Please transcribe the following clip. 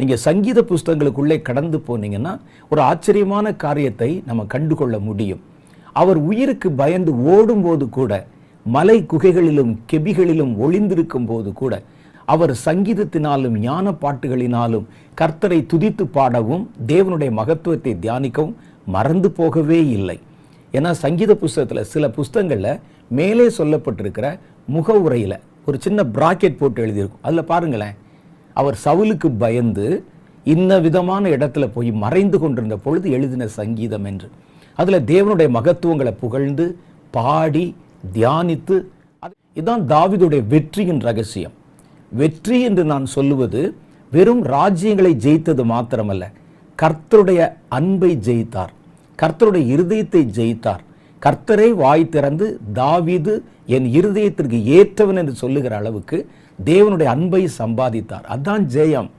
நீங்கள் சங்கீத புஸ்தகங்களுக்குள்ளே கடந்து போனீங்கன்னா ஒரு ஆச்சரியமான காரியத்தை நம்ம கண்டுகொள்ள முடியும். அவர் உயிருக்கு பயந்து ஓடும்போது கூட, மலை குகைகளிலும் கெபிகளிலும் ஒளிந்திருக்கும் போது கூட, அவர் சங்கீதத்தினாலும் ஞான பாட்டுகளினாலும் கர்த்தரை துதித்து பாடவும் தேவனுடைய மகத்துவத்தை தியானிக்கவும் மறந்து போகவே இல்லை. ஏன்னா சங்கீத புஸ்தகத்தில் சில புஸ்தகங்களில் மேலே சொல்லப்பட்டிருக்கிற முகவுரையில் ஒரு சின்ன பிராக்கெட் போட்டு எழுதியிருக்கும். அதில் பாருங்களேன், அவர் சவுலுக்கு பயந்து இன்ன விதமான இடத்துல போய் மறைந்து கொண்டிருந்த பொழுது எழுதின சங்கீதம் என்று. அதில் தேவனுடைய மகத்துவங்களை புகழ்ந்து பாடி தியானித்து, இதுதான் தாவீதுடைய வெற்றியின் ரகசியம். வெற்றி என்று நான் சொல்லுவது வெறும் ராஜ்யங்களை ஜெயித்தது மாத்திரமல்ல, கர்த்தருடைய அன்பை ஜெயித்தார், கர்த்தருடைய இருதயத்தை ஜெயித்தார். கர்த்தரை வாய் திறந்து தாவீது என் இருதயத்திற்கு ஏற்றவன் என்று சொல்லுகிற அளவுக்கு தேவனுடைய அன்பை சம்பாதித்தார். அதான் ஜெயம்.